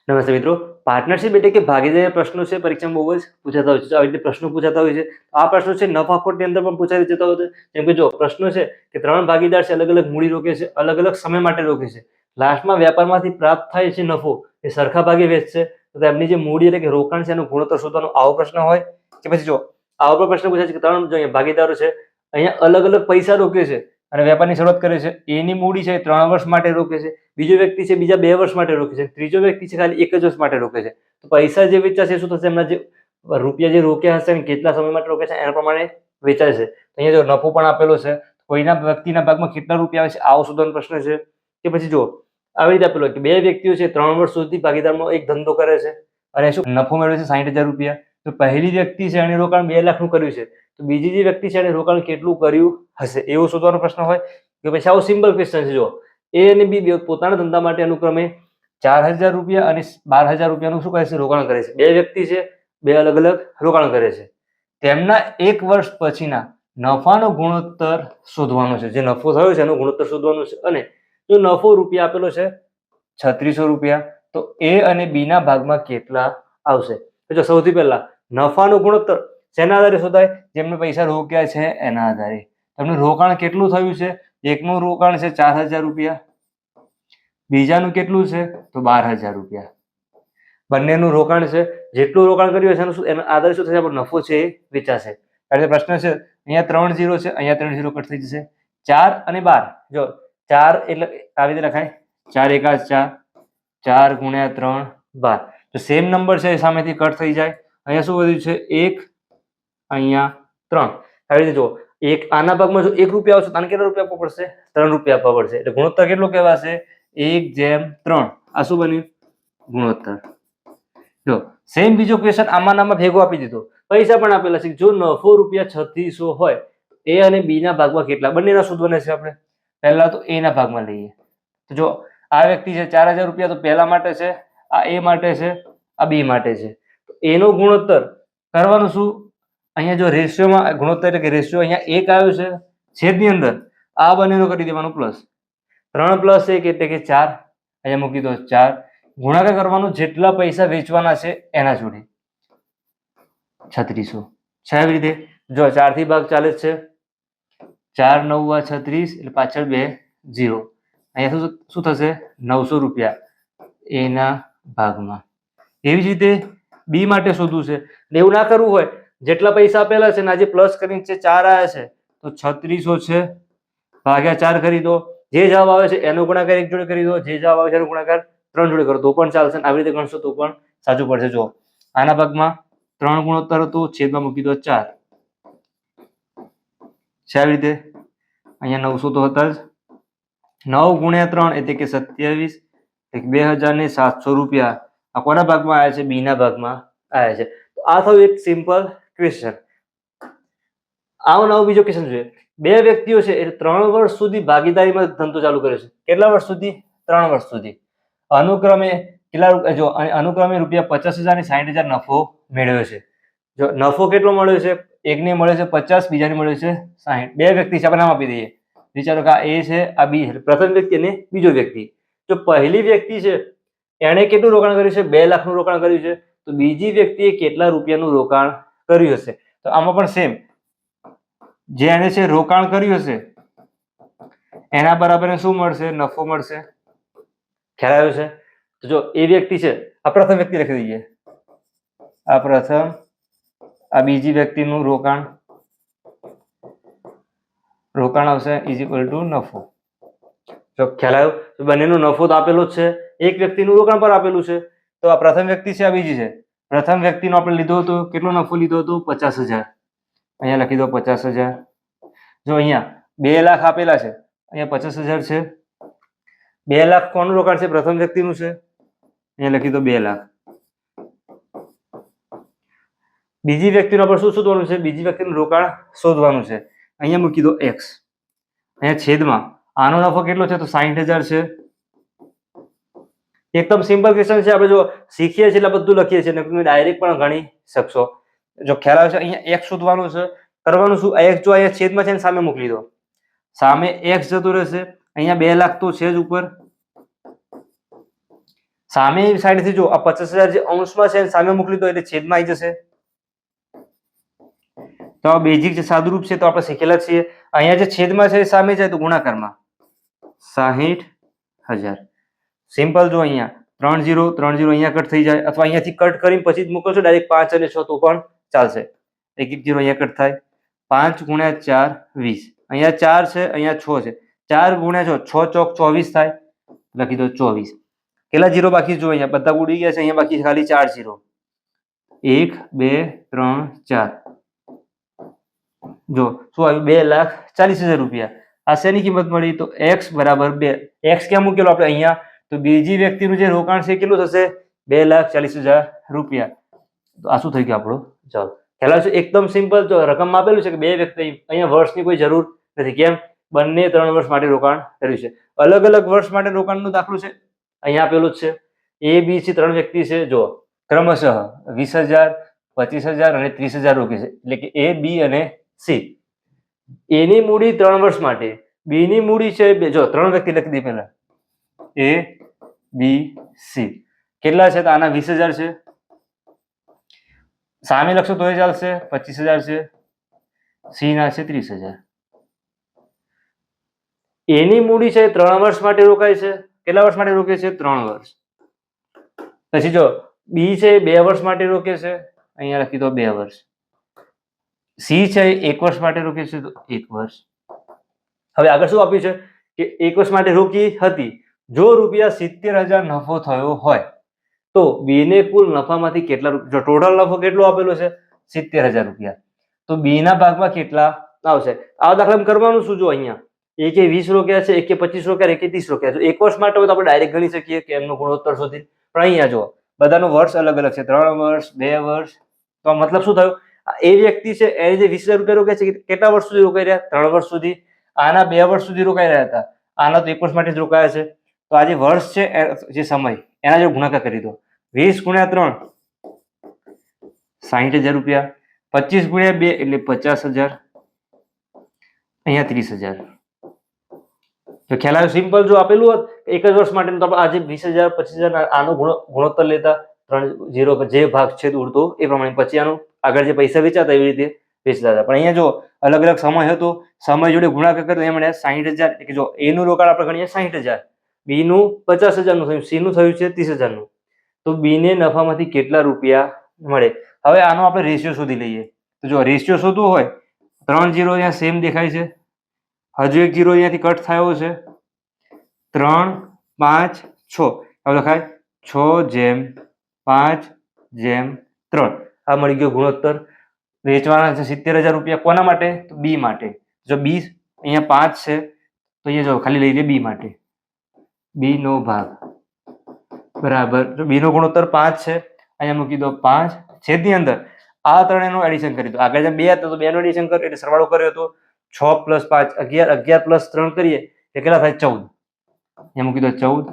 નમસ્તે મિત્રો, પાર્ટનરશિપ એટલે કે ભાગીદારી પ્રશ્નો છે પરીક્ષામાં બહુ જ પૂછાતા હોય છે. આવી રીતે પ્રશ્નો પૂછાતા હોય છે. આ પ્રશ્નો છે નફાખોટની અંદર પણ પૂછાઈ જતા હોય છે. જેમ કે જો પ્રશ્નો છે કે 3 ભાગીદાર છે, અલગ અલગ મૂડી રોકે છે, અલગ અલગ સમય માટે રોકે છે. લાસ્ટમાં વેપારમાંથી પ્રાપ્ત થાય છે નફો એ સરખા ભાગે વેચશે, તો તેમની જે મૂડી એટલે કે રોકાણ છે એનું ગુણોત્તર શોધવાનો આવો પ્રશ્ન હોય. કે પછી જો આવો પણ પ્રશ્ન પૂછાય છે કે 3 જો અહીંયા ભાગીદારો છે, અહીંયા અલગ અલગ પૈસા રોકે છે અને વેપારની શરૂઆત કરે છે. એની મૂડી છે 3 વર્ષ માટે રોકે છે, બીજો વ્યક્તિ છે બીજા 2 વર્ષ માટે રોકે છે, ત્રીજો વ્યક્તિ છે ખાલી 1 જ વર્ષ માટે રોકે છે. તો પૈસા જે વેચાશે શું થશે, એમના જે રૂપિયા જે રોક્યા હશે ને કેટલા સમય માટે રોકે છે એના પ્રમાણે વેચાશે. અહીંયા જો નફો પણ આપેલો છે, કોઈના વ્યક્તિના ભાગમાં કેટલા રૂપિયા આવે છે આવો શોધવાનો પ્રશ્ન છે. કે પછી જો આવી રીતે આપેલો કે 2 વ્યક્તિઓ છે 3 વર્ષ સુધી ભાગીદારમાં એક ધંધો કરે છે અને શું નફો મેળવે છે 60,000 રૂપિયા. તો પહેલી વ્યક્તિ છે એણે રોકાણ 2 લાખનું કર્યું છે, તો બીજી જે વ્યક્તિ છે એણે રોકાણ કેટલું કર્યું હશે એવું શોધવાનો પ્રશ્ન હોય. કે પછી આવો સિમ્પલ ક્વેશ્ચન છે. જો એ અને બી પોતાના ધંધા માટે અનુક્રમે 4,000 રૂપિયા અને 12,000 રૂપિયાનું શું કરે છે, રોકાણ કરે છે. 2 વ્યક્તિ છે, 2 અલગ અલગ રોકાણ કરે છે. તેમના 1 વર્ષ પછીના નફાનો ગુણોત્તર શોધવાનો છે. જે નફો થયો છે એનો ગુણોત્તર શોધવાનો છે. અને જો નફો રૂપિયા આપેલો છે 3600 રૂપિયા, તો એ અને બી ના ભાગમાં કેટલા આવશે. તો જો સૌથી પહેલા નફાનો ગુણોત્તર શેના આધારે શોધાય, જેમને પૈસા રોક્યા છે એના આધારે. તમને રોકાણ કેટલું થયું છે, એકનું રોકાણ છે 4,000 રૂપિયા, બીજાનું કેટલું છે તો 12,000 રૂપિયા. બંનેનું રોકાણ છે, જેટલું રોકાણ કર્યું છે એના આધારે શું થશે, આપણો નફો છે એ વેચાશે. એટલે પ્રશ્ન છે અહીંયા 3 0 છે, અહીંયા 3 0 કટ થઈ જશે. 4 અને 12, જો 4 એટલે આવી રીતે લખાય 4 એકા 4, 4 ગુણ્યા 3 12. તો સેમ નંબર છે એ સામેથી કટ થઈ જાય. અહીંયા શું વધ્યું છે 1, અહીંયા 3. આવી રીતે જો એક આના ભાગમાં જો 1 રૂપિયા આવશે તો આને કેટલા રૂપિયા આપવા પડશે, 3 રૂપિયા આપવા પડશે. એટલે ગુણોત્તર કેટલો કહેવાશે, 1/3. આ શું બન્યું, ગુણોત્તર. જો સેમ બીજો ક્વેશ્ચન આમાં ભેગો આપી દીધો, પૈસા પણ આપેલા છે. જો નફો રૂપિયા 3600 હોય, એ અને બી ના ભાગમાં કેટલા, બંનેના શોધવાના છે આપણે. પહેલા તો એ ના ભાગમાં લઈએ. તો જો આ વ્યક્તિ છે 4,000 રૂપિયા, તો પહેલા માટે છે, આ એ માટે છે, આ બી માટે છે. તો એનો ગુણોત્તર કરવાનું શું, અહીંયા જો રેશિયોમાં ગુણોત્તર એટલે કે રેશિયો અહીંયા 1 આવ્યો છે, છેદની અંદર આ બંનેનો કરી દેવાનું પ્લસ. 3 + 1 એટલે કે 4, અહીંયા મૂકી દો 4, ગુણાકાર કરવાનું જેટલા પૈસા વેચવાના છે એના જોડે 3600 છે. આવી રીતે જો 4 થી ભાગ ચાલે છે, 4 9 36 એટલે પાછળ 2 0. અહીંયા શું થશે 900 રૂપિયા એના ભાગમાં. એવી જ રીતે બી માટે શોધવું છે. એવું ના કરવું હોય, જેટલા પૈસા આપેલા છે ને આજે પ્લસ કરીને છે 4 આવ્યા છે, તો 3600 છે ભાગ્યા 4 કરી દો. જે જવાબ આવે છે એનો ગુણાકાર 1 જોડે કરી દો, જે જવાબ આવે છે એનો ગુણાકાર 3 જોડે કરો તો પણ ચાલશે. આવી રીતે ગણશો તો પણ સાચું પડશે. જો આના ભાગમાં 3 ગુણોત્તર હતું, છેદમાં મૂકી દો 4 છે. આવી રીતે અહીંયા 900 તો હતા જ. 9 ગુણ્યા 3 એટલે કે 27, 2,700 રૂપિયા આ કોના ભાગમાં આવ્યા છે, બી ના ભાગમાં આવ્યા છે. તો આ થયું એક સિમ્પલ ક્વેશ્ચન. આવો નવો બીજો ક્વેશ્ચન જોઈએ. 2 વ્યક્તિઓ છે એ 3 વર્ષ સુધી ભાગીદારીમાં ધંધો ચાલુ કરે છે. કેટલા વર્ષ સુધી, 3 વર્ષ સુધી. અનુક્રમે કેટલા, જો અનુક્રમે રૂપિયા 50,000 અને 60,000 નફો મેળવ્યો છે. જો નફો કેટલો મળ્યો છે, એકને મળે છે 50, બીજાને મળે છે 60. 2 વ્યક્તિ છે, આપણે નામ આપી દઈએ. વિચારો કે આ એ છે, આ બી છે. પ્રથમ વ્યક્તિ અને બીજો વ્યક્તિ. જો પહેલી વ્યક્તિ છે એણે કેટલું રોકાણ કર્યું છે, 2 લાખનું રોકાણ કર્યું છે, તો બીજી વ્યક્તિએ કેટલા રૂપિયાનું રોકાણ કર્યું હશે. તો આમાં પણ સેમ, જે એને છે રોકાણ કર્યું હશે એના બરાબર શું મળશે, નફો મળશે. ખ્યાલ આવ્યો છે. તો જો એ વ્યક્તિ છે, આ પ્રથમ વ્યક્તિ લખી દઈએ, આ પ્રથમ, આ બીજી વ્યક્તિનું રોકાણ આવશે = નફો. જો ખ્યાલ આવ્યો. તો બંનેનો નફો તો આપેલો જ છે, એક વ્યક્તિનું રોકાણ પર આપેલું છે. તો આ પ્રથમ વ્યક્તિ છે, આ બીજી છે. પ્રથમ વ્યક્તિનો આપણે લીધો હતો, કેટલો નફો લીધો હતો, 50,000. અહીંયા લખી દો 50,000. જો અહીંયા 2 લાખ આપેલા છે, અહીંયા 50,000 છે. 2 લાખ કોનું રોકાણ છે, પ્રથમ વ્યક્તિનું છે, અહીંયા લખી દો 2 લાખ. બીજી વ્યક્તિનું આપણે શું શોધવાનું છે, બીજી વ્યક્તિનું રોકાણ શોધવાનું છે. અહીંયા મૂકી દો x. અહીંયા છેદમાં આનો નફો કેટલો છે, તો 60,000 છે. એકદમ સિમ્પલ ક્વેશ્ચન છે. આપણે જો શીખીએ છીએ એટલે બધું લખીએ છીએ, તમે ડાયરેક્ટ પણ ગણી શકશો. જો ખ્યાલ આવે છે, અહીંયા x શોધવાનું છે. કરવાનું શું, x જો અહીંયા છેદમાં છે ને સામે મોકલી દો, સામે x જતો રહેશે. અહીંયા 2 લાખ તો છે જ ઉપર, સામે સાઈડથી જો આ 50,000 જે અંશમાં છે સામે મોકલી દો એટલે છેદમાં આવી જશે. તો આ બેઝિક જે સાદુરૂપ છે તો આપણે શીખેલા છીએ. અહીંયા જે છેદમાં છે સામે જાય તો ગુણાકારમાં 60,000. સિમ્પલ. જો અહીંયા 3 0 અહીંયા કટ થઈ જાય, અથવા અહીંયાથી કટ કરીને પછી જ મૂકો છો ડાયરેક્ટ 5 અને 6 તો પણ ચાલશે. 1 1 0 અહીંયા કટ થાય. 5 × 4 20. અહીંયા 4 છે, અહીંયા 6 છે. 4 × 6 6 ચોક 24 થાય. લખી દો 24. કેટલા જીરો બાકી જો અહીંયા બધા ઉડી ગયા છે, અહીંયા બાકી છે ખાલી 4 જીરો. 1 2 3 4. જો શું આવ્યું? 2,40,000 રૂપિયા. આ શેની કિંમત મળી? તો x બરાબર 2. x ક્યાં મૂકેલો આપણે? અહીંયા. તો બીજી વ્યક્તિનું જે રોકાણ છે કેટલું થશે? 2,40,000 રૂપિયા. તો આ શું થઈ ગયું આપણો જવાબ? ખ્યાલ છે? એકદમ સિમ્પલ. જો રકમ આપેલું છે કે બે વ્યક્તિ, અહીંયા વર્ષની કોઈ જરૂર નથી. કેમ? બંને 3 વર્ષ માટે રોકાણ કર્યું છે. અલગ અલગ વર્ષ માટે રોકાણનો દાખલો છે, અહીંયા આપેલું જ છે. A B C 3 વ્યક્તિ છે. જો ક્રમશઃ 20,000 25,000 અને 30,000 રોકે છે. એટલે કે A B અને C. A ની મૂડી 3 વર્ષ માટે, B ની મૂડી છે જો 3 વ્યક્તિ લખી દે પહેલા A B C. કેટલા છે? તો આના 20,000 છે. સામે લખશો તોય ચાલશે. 25,000 છે. C ના છે 30,000. A ની મૂડી છે 3 વર્ષ માટે રોકાય છે. કેટલા વર્ષ માટે રોકે છે? 3 વર્ષ. પછી જો B છે 2 વર્ષ માટે રોકે છે, અહીંયા લખી દો 2 વર્ષ. C છે 1 વર્ષ માટે રોકે છે, તો 1 વર્ષ. હવે આગળ શું આપ્યું છે કે 1 વર્ષ માટે રોકી હતી. જો રૂપિયા 70,000 નફો થયો હોય તો B ને કુલ નફામાંથી કેટલા, જો ટોટલ નફો કેટલો આપેલો છે 70,000 રૂપિયા, તો B ના ભાગમાં કેટલા આવશે? આ દાખલામાં કરવાનું શું? જો અહીંયા એકે 20 રોક્યા છે, એકે 25 રોક્યા, એકે 30 રોક્યા. જો 1 વર્ષ માટે હોય તો આપણે ડાયરેક્ટ ગણી શકીએ કે એમનો ગુણોત્તર શોધી. પણ અહીંયા જો બધાનો વર્ષ અલગ અલગ છે. 3 વર્ષ 2 વર્ષ. તો આ મતલબ શું થયું? એ વ્યક્તિ છે એને જે 20,000 રૂપિયા રોક્યા છે કેટલા વર્ષ સુધી રોકાઈ રહ્યા? 3 વર્ષ સુધી. આના 2 વર્ષ સુધી રોકાઈ રહ્યા હતા, આના તો 1 વર્ષ માટે જ રોકાયા છે. તો આ જે વર્ષ છે, જે સમય, એના જો ગુણાકાર કરી દો. 20 × 3 60,000 રૂપિયા. 25 × 2 એટલે 50,000. અહીંયા 30,000. તો ખ્યાલ આવ્યો? સિમ્પલ. જો આપેલું હોત 1 જ વર્ષ માટે તો આપણે આજે 20,000 25,000 આનો ગુણોત્તર લેતા. 3 0 જે ભાગ છે ઉડતો એ પ્રમાણે પછી આનું આગળ જે પૈસા વેચાતા એવી રીતે વેચતા હતા. પણ અહીંયા જો અલગ અલગ સમય હતો, સમય જોડે ગુણાકાર કર્યો એમ મળ્યા 60,000. એટલે કે જો A નું રોકાણ આપણે ગણીએ 60,000, B નું 50,000 નું થયું, C નું થયું છે 30,000 નું. તો B ને નફામાંથી કેટલા રૂપિયા મળે? હવે આનો આપણે રેશિયો શોધી લઈએ. તો જો રેશિયો શોધવું હોય, 3 0 અહીંયા સેમ દેખાય છે, હજુ 1 0 અહીંયાથી કટ થયો છે. 3 5 6 હવે લખાય 6/5/3. આ મળી ગયો ગુણોત્તર. વેચવાના છે 70,000 રૂપિયા. કોના માટે? તો B માટે. જો B અહીંયા 5 છે તો અહીંયા જો ખાલી લઈ લે B માટે. B નો ભાગ બરાબર. જો B નો ગુણોત્તર 5 છે, અહીંયા મૂકી દો 5. છેદની અંદર આ ત્રણેયનું એડિશન કરી દો. આગળ જે 2 હતા તો 2 નું એડિશન કરો એટલે સરવાળો કર્યો હતો 6 + 5 11, 11 + 3 કરીએ એટલે કેટલા થાય? 14. અહીંયા મૂકી દો 14.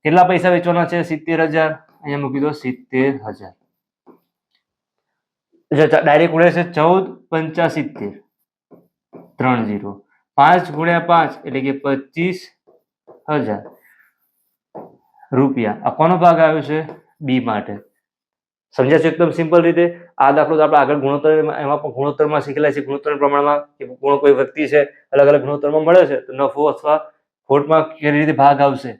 કેટલા પૈસા વેચવાના છે? 70,000. અહીંયા મૂકી દો 70,000. ડાયરેક્ટ ઉડે છે 14 × 75 3 0. 5 × 5 એટલે કે 25,000 રૂપિયા. આ કોનો ભાગ આવ્યો છે? B માટે. સમજ્યા છો? એકદમ સિમ્પલ રીતે. આ દાખલો તો આપણે આગળ ગુણોત્તર, એમાં પણ ગુણોત્તરમાં શીખેલા છે. ગુણોત્તર પ્રમાણમાં કે કોઈ વ્યક્તિ છે અલગ અલગ ગુણોત્તરમાં મળે છે તો નફો અથવા ખોટમાં કેવી રીતે ભાગ આવશે.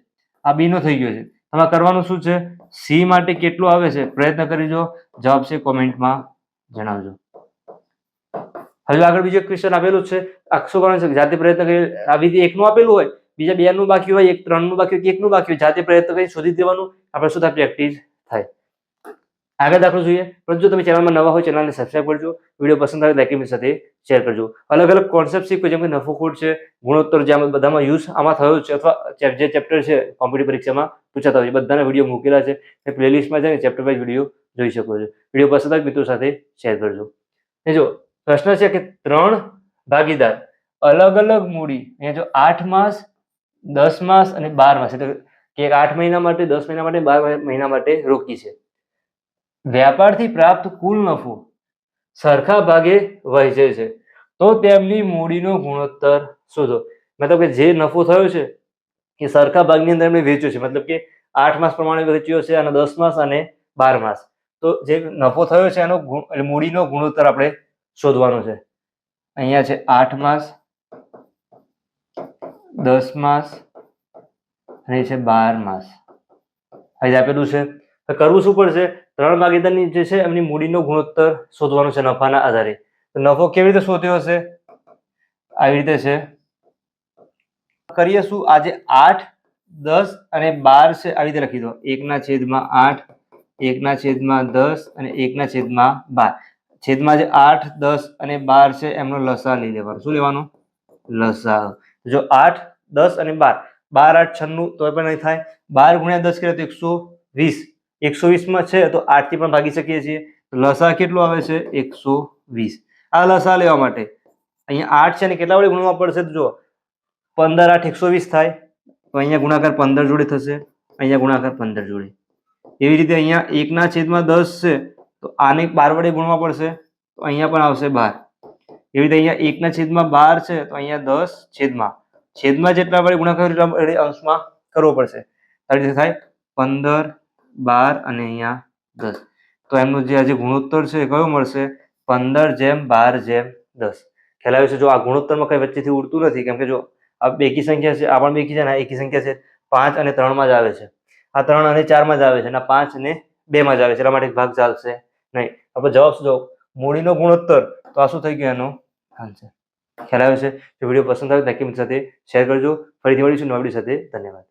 આ B નો થઈ ગયો છે. આમાં કરવાનું શું છે? C માટે કેટલું આવે છે પ્રયત્ન કરીજો. જવાબ છે કોમેન્ટમાં જણાવજો. હવે આગળ બીજો ક્વેશ્ચન આપેલું છે. શું કરવાનું છે? જાતે પ્રયત્ન કરી. આવી રીતે 1 નું આપેલું હોય, બીજા 2 નું બાકી હોય, 1 3 નું બાકી હોય, 1 નું બાકી હોય, જાતે પ્રયત્ન કરી શોધી દેવાનું. આપણે શું થાય? પ્રેક્ટિસ થાય. આગળ દાખલો જોઈએ. પરંતુ જો તમે ચેનલમાં નવા હોય ચેનલને સબસ્ક્રાઇબ કરજો. વિડીયો પસંદ આવે લાઈક સાથે શેર કરજો. અલગ અલગ કોન્સેપ્ટ શીખો, જેમ કે નફો ખોટ છે, ગુણોત્તર, જે બધામાં યુઝ આમાં થયો છે, અથવા જે ચેપ્ટર છે કોમ્પિટિટિવ પરીક્ષામાં પૂછાતા હોય છે, બધાના વિડીયો મૂકેલા છે. એ પ્લેલિસ્ટમાં જઈને ચેપ્ટર વાઇઝ વિડીયો જોઈ શકો છો. વિડીયો પસંદ આવે મિત્રો સાથે શેર કરજો. એ જો પ્રશ્ન છે કે 3 ભાગીદાર અલગ અલગ મૂડી, અહીંયા જો 8 માસ 10 માસ અને 12 માસ, એટલે કે 8 મહિના માટે, 10 મહિના માટે, 12 મહિના માટે રોકી છે. વ્યાપારથી પ્રાપ્ત કુલ નફો સરખા ભાગે વહેંચે છે તો તેમની મૂડીનો ગુણોત્તર શોધો. મતલબ કે જે નફો થયો છે એ સરખા ભાગની અંદર એમણે વેચ્યો છે. મતલબ કે 8 માસ પ્રમાણે વહેંચ્યો છે અને 10 માસ અને 12 માસ. તો જે નફો થયો છે એનો એટલે મૂડીનો ગુણોત્તર આપણે શોધવાનો છે. અહીંયા છે 8 માસ, 10 માસ અને છે 12 માસ. અહીં આપેલું છે. તો કરવું શું પડશે? 3 ભાગીદારની જે છે એમની મૂડીનો ગુણોત્તર શોધવાનો છે નફાના આધારે. તો નફો કેવી રીતે શોધ્યો હશે? આવી રીતે છે. કરીએ શું? આજે 8, 10 અને 12 છે આવી રીતે લખી દો. 1/8, 1/10 અને 1/12. છેદમાં જે 8, 10 અને 12 છે એમનો લસા લઈ લેવાનો. શું લેવાનો? લસા. જો 8, 10 અને 12, 12 8 96 તોય પણ નહીં થાય. 12 × 10 કરીએ તો 120. 120 માં છે તો 8 થી પણ ભાગી શકીએ છીએ. તો લસા કેટલો આવે છે? 120. આ લસા લેવા માટે અહીંયા 8 છે ને કેટલા વડે ગુણવા પડશે? તો જો 15 8 120 થાય. તો અહીંયા ગુણાકાર 15 જોડે થશે, અહીંયા ગુણાકાર 15 જોડે. એવી રીતે અહીંયા 1/10 છે તો આને 12 વડે ગુણવા પડશે, તો અહીંયા પણ આવશે 12. એવી રીતે અહીંયા 1/12 છે તો અહીંયા 10 છેદમાં જેટલા વડે ગુણાકાર એટલા વડે અંશમાં કરવો પડશે. આવી રીતે થાય 15, 12 અને અહીંયા 10. તો એમનો જે આજે ગુણોત્તર છે કયો મળશે? 15/12/10. ખ્યાલ આવે છે? જો આ ગુણોત્તરમાં કઈ વચ્ચેથી ઉડતું નથી, કેમ કે જો આ બેકી સંખ્યા છે, આ પણ બેકી છે ને આ એકી સંખ્યા છે. 5 અને 3 માં જ આવે છે, આ 3 અને 4 માં જ આવે છે, અને 5 અને 2 માં જ આવે છે. એટલા માટે ભાગ ચાલશે નહીં. આપણે જવાબ શું? જો મૂડીનો ગુણોત્તર, તો આ શું થઈ ગયો? એનો આન્સર. ખ્યાલ આવે છે? જો વિડીયો પસંદ આવે તો સાથે શેર કરજો. ફરીથી મળીશું નવા વિડીયો સાથે. ધન્યવાદ.